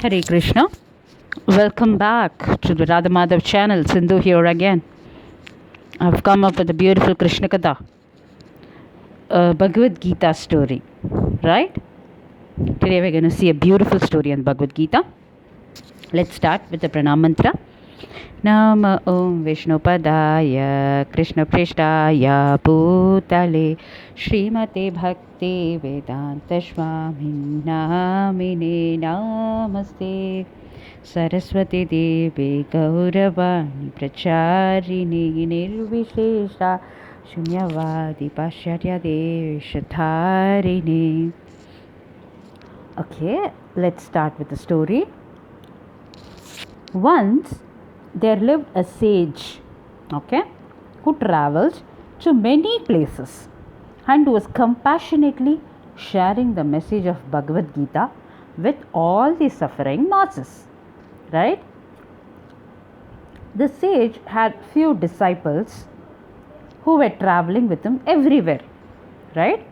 Hare Krishna. Welcome back to the Radha Madhav channel. Sindhu here again. I've come up with a beautiful Krishna Katha, a Bhagavad Gita story. Right? Today we're going to see a beautiful story on Bhagavad Gita. Let's start with the Pranam Mantra. Nama Om Vishnu Padaya Krishna Prishtaya Bhutale Srimate Bhakti Vedanta Swami Namine Namaste Saraswati Devi Gauravani Pracharini Nirvishesha Shunyavadi Pashyarya Deshatharini. Okay, let's start with the story. Once there lived a sage, who travels to many places and was compassionately sharing the message of Bhagavad Gita with all the suffering masses. Right? The sage had few disciples who were traveling with him everywhere. Right?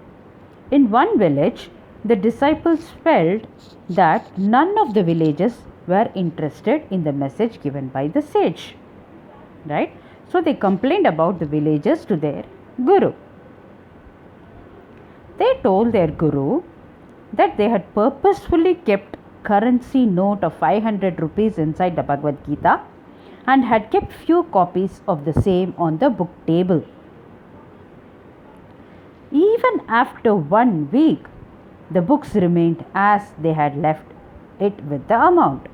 In one village, the disciples felt that none of the villagers were interested in the message given by the sage. Right? So they complained about the villagers to their guru. They told their guru that they had purposefully kept currency note of 500 rupees inside the Bhagavad Gita and had kept few copies of the same on the book table. Even after 1 week, the books remained as they had left it with the amount.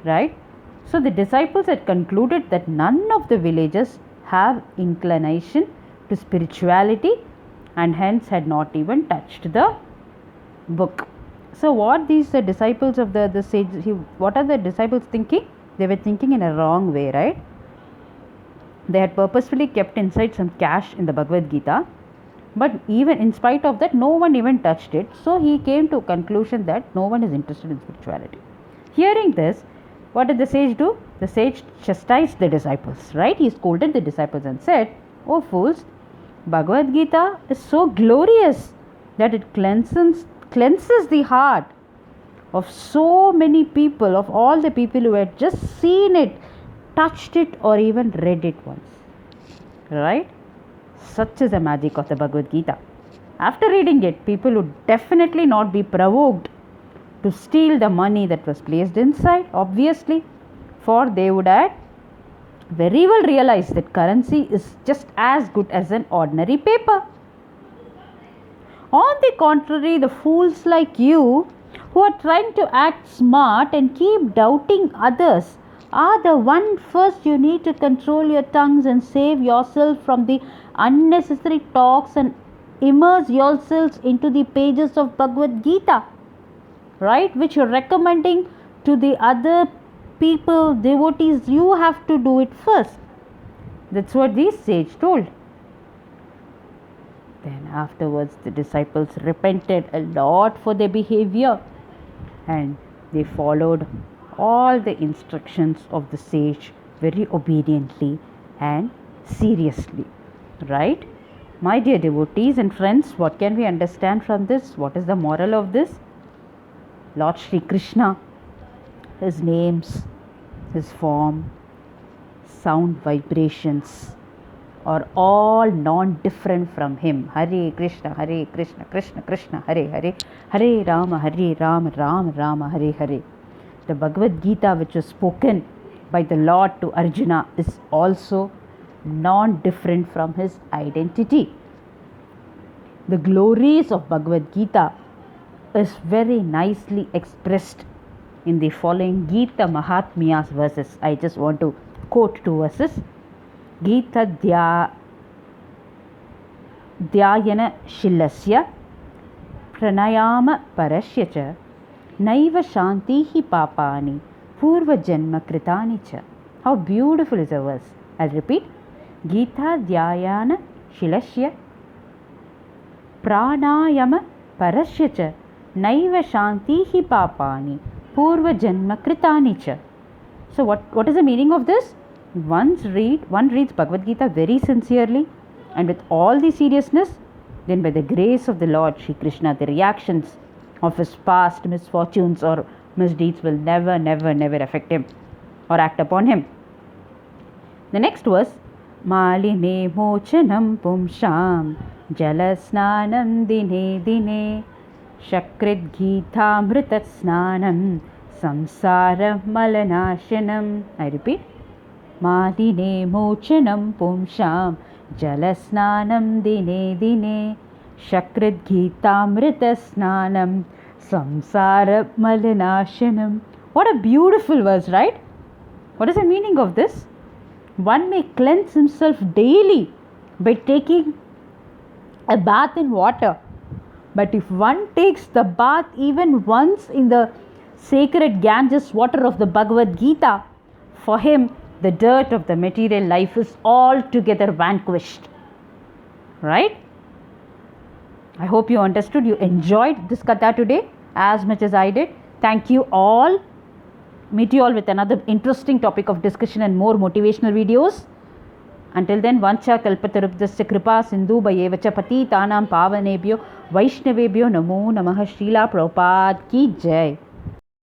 Right? So the disciples had concluded that none of the villagers have inclination to spirituality and hence had not even touched the book. So what these disciples of the sage, what are the disciples thinking? They were thinking in a wrong way, right? They had purposefully kept inside some cash in the Bhagavad Gita, but even in spite of that, no one even touched it. So he came to a conclusion that no one is interested in spirituality. Hearing this, what did the sage do? The sage chastised the disciples, right? He scolded the disciples and said, "Oh fools, Bhagavad Gita is so glorious that it cleanses the heart of so many people, of all the people who had just seen it, touched it, or even read it once." Right? Such is the magic of the Bhagavad Gita. After reading it, people would definitely not be provoked to steal the money that was placed inside, obviously, for they would have very well realized that currency is just as good as an ordinary paper. On the contrary, the fools like you who are trying to act smart and keep doubting others are the one first you need to control your tongues and save yourself from the unnecessary talks and immerse yourselves into the pages of Bhagavad Gita, right, which you're recommending to the other people, devotees. You have to do it first. That's what the sage told. Then afterwards the disciples repented a lot for their behavior and they followed all the instructions of the sage very obediently and seriously. Right? My dear devotees and friends, what can we understand from this? What is the moral of this? Lord Shri Krishna, his names, his form, sound vibrations are all non-different from him. Hare Krishna, Krishna Krishna, Hare Hare, Hare Rama, Rama Rama, Hare Hare. The Bhagavad Gita, which was spoken by the Lord to Arjuna, is also non-different from his identity. The glories of Bhagavad Gita is very nicely expressed in the following Gita Mahatmya's verses. I just want to quote 2 verses. Gita Dhyayana Shilasya Pranayama Parasya Cha Naiva Shantihi Papani Purva Janma Kritani Cha. How beautiful is the verse. I'll repeat. Gita Dhyayana Shilasya Pranayama Parasya Cha Naiva Shantihi Papani Purva Janma Kritani Cha. So what is the meaning of this? One reads Bhagavad Gita very sincerely and with all the seriousness, then by the grace of the Lord Shri Krishna, the reactions of his past misfortunes or misdeeds will never, never, never affect him or act upon him. The next was Maline Mochanam Pumsham Jalasnanam Dine Dine Shakrit Gītamritat Snanam Samsara Malanashanam. I repeat. Maline Mochanam Pumsham Jalasnanam Dine Dine Shakrit Gītamrita Snanam Samsara Malanashanam. What a beautiful verse, right? What is the meaning of this? One may cleanse himself daily by taking a bath in water. But if one takes the bath even once in the sacred Ganges water of the Bhagavad Gita, for him the dirt of the material life is altogether vanquished. Right? I hope you understood, you enjoyed this katha today as much as I did. Thank you all. Meet you all with another interesting topic of discussion and more motivational videos. Until then, vancha kalpatarubdasya kripa sindhu bhayevacha patitanam pavanebhyo vaishnavebhyo namo namaha. Srila Prabhupada ki jai.